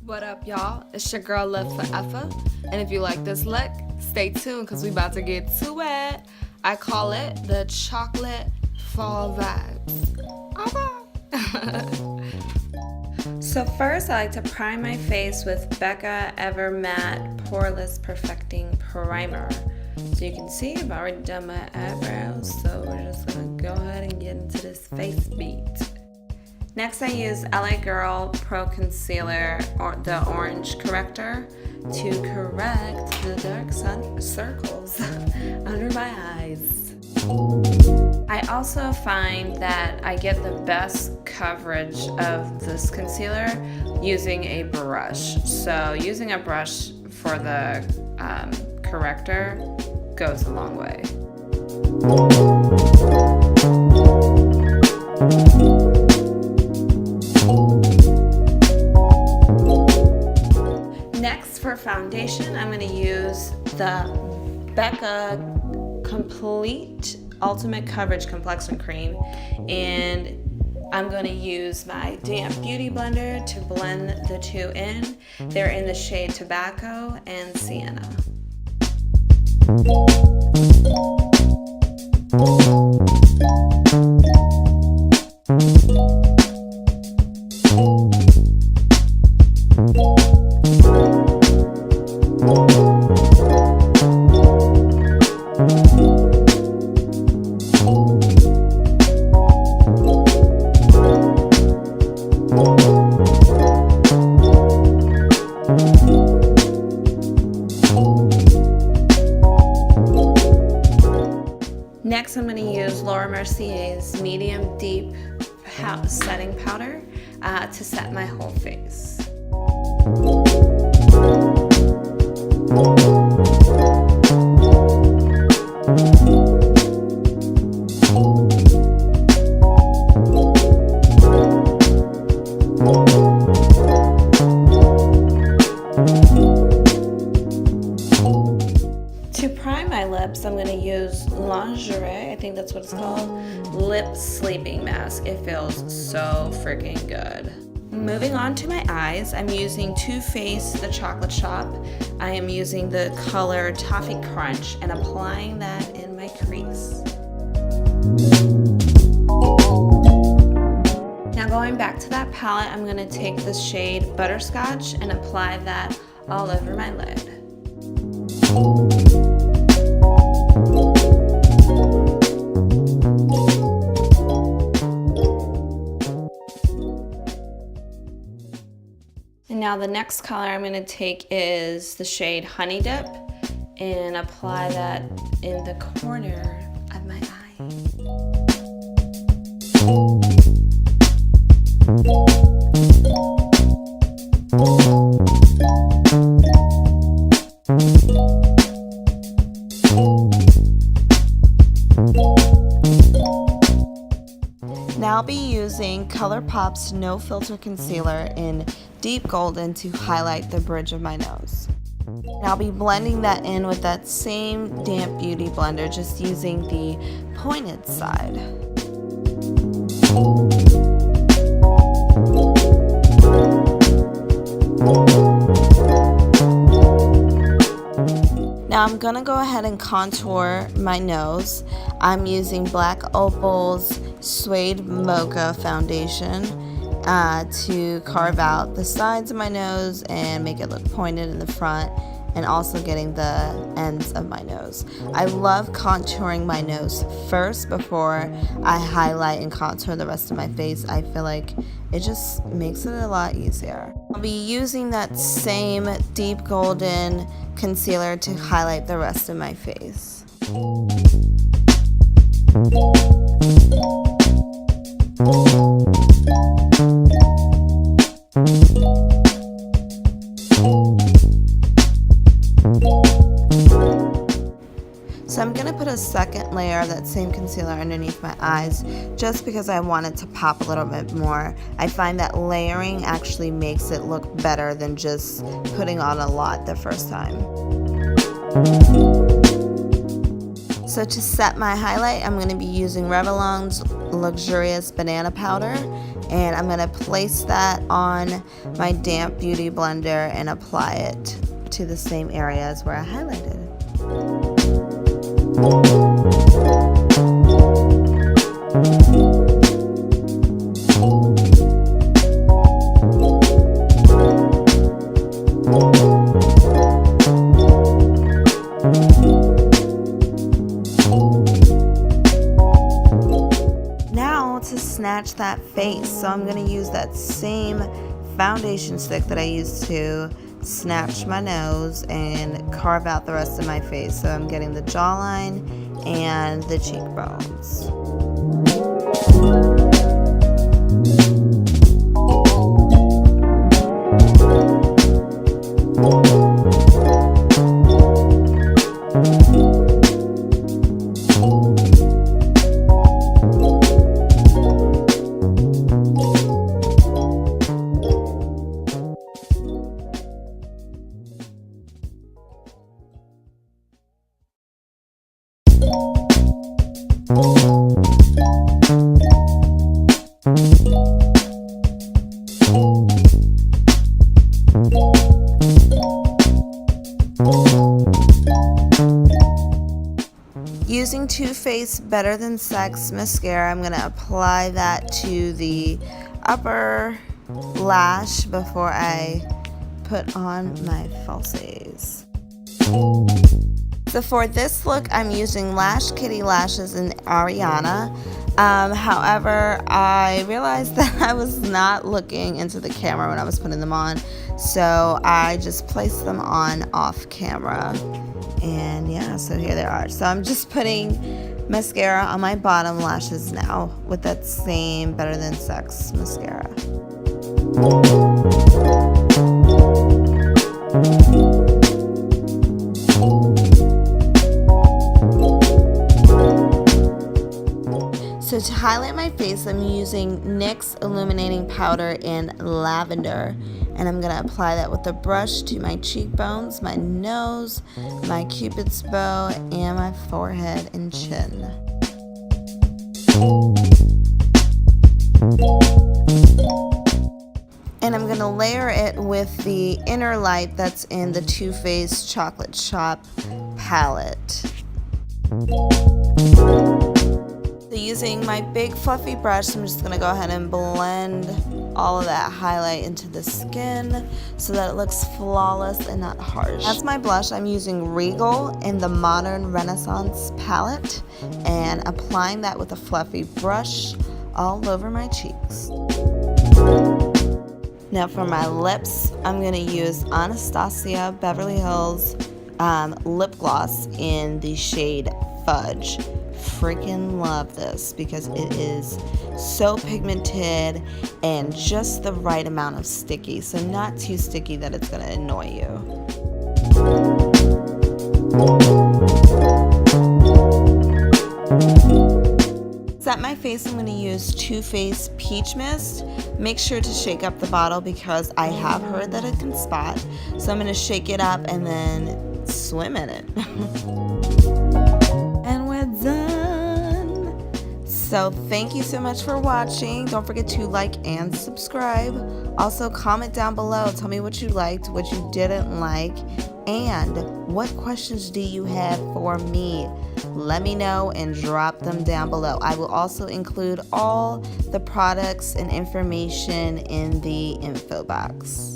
What up, y'all? It's your girl LashKitty, and if you like this look, stay tuned because we about to get to it. I call it the chocolate fall vibes. So first, I like to prime my face with Becca Ever Matte Poreless Perfecting Primer. So you can see I've already done my eyebrows, so we're just gonna go ahead and get into this face beat. Next, I use LA Girl Pro Concealer, or the Orange Corrector, to correct the dark circles under my eyes. I also find that I get the best coverage of this concealer using a brush. So using a brush for the corrector goes a long way. Next, for foundation, I'm going to use the Becca Complete Ultimate Coverage Complexion Cream, and I'm going to use my damp beauty blender to blend the two in. They're in the shade Tobacco and Sienna. Next, I'm going to use Mercier's medium deep setting powder to set my whole face. To prime my lips, I'm going to use Lingerie, I think that's what it's called, Lip Sleeping Mask. It feels so freaking good. Moving on to my eyes, I'm using Too Faced The Chocolate Shop. I am using the color Toffee Crunch and applying that in my crease. Now going back to that palette, I'm going to take the shade Butterscotch and apply that all over my lid. And now the next color I'm going to take is the shade Honey Dip and apply that in the corner of my eye. Now I'll be using ColourPop's No Filter Concealer in Deep Golden to highlight the bridge of my nose. And I'll be blending that in with that same damp beauty blender, just using the pointed side. Now I'm gonna go ahead and contour my nose. I'm using Black Opal's Suede Mocha foundation to carve out the sides of my nose and make it look pointed in the front, and also getting the ends of my nose. I love contouring my nose first before I highlight and contour the rest of my face. I feel like it just makes it a lot easier. I'll be using that same deep golden concealer to highlight the rest of my face. So I'm going to put a second layer of that same concealer underneath my eyes just because I want it to pop a little bit more. I find that layering actually makes it look better than just putting on a lot the first time. So to set my highlight, I'm going to be using Revlon's Luxurious Banana Powder, and I'm going to place that on my damp beauty blender and apply it to the same areas where I highlighted. Snatch that face, so I'm going to use that same foundation stick that I used to snatch my nose and carve out the rest of my face. So I'm getting the jawline and the cheekbones. Using Too Faced Better Than Sex mascara, I'm going to apply that to the upper lash before I put on my falsies. So for this look, I'm using LashKitty lashes in Ariana. However, I realized that I was not looking into the camera when I was putting them on, so I just placed them on off camera. And yeah, so here they are. So I'm just putting mascara on my bottom lashes now with that same Better Than Sex mascara. So to highlight my face, I'm using NYX Illuminating Powder in Lavender. And I'm going to apply that with a brush to my cheekbones, my nose, my cupid's bow, and my forehead and chin. And I'm going to layer it with the inner light that's in the Too Faced Chocolate Shop palette. So using my big fluffy brush, I'm just going to go ahead and blend all of that highlight into the skin so that it looks flawless and not harsh. As my blush, I'm using Regal in the Modern Renaissance palette and applying that with a fluffy brush all over my cheeks. Now for my lips, I'm going to use Anastasia Beverly Hills lip gloss in the shade Fudge. Freaking love this because it is so pigmented and just the right amount of sticky, so not too sticky that it's going to annoy you. Set my face, I'm going to use Too Faced Peach Mist. Make sure to shake up the bottle because I have heard that it can spot, so I'm going to shake it up and then swim in it. And we're done. So thank you so much for watching. Don't forget to like and subscribe. Also comment down below. Tell me what you liked, what you didn't like, and what questions do you have for me. Let me know and drop them down below. I will also include all the products and information in the info box.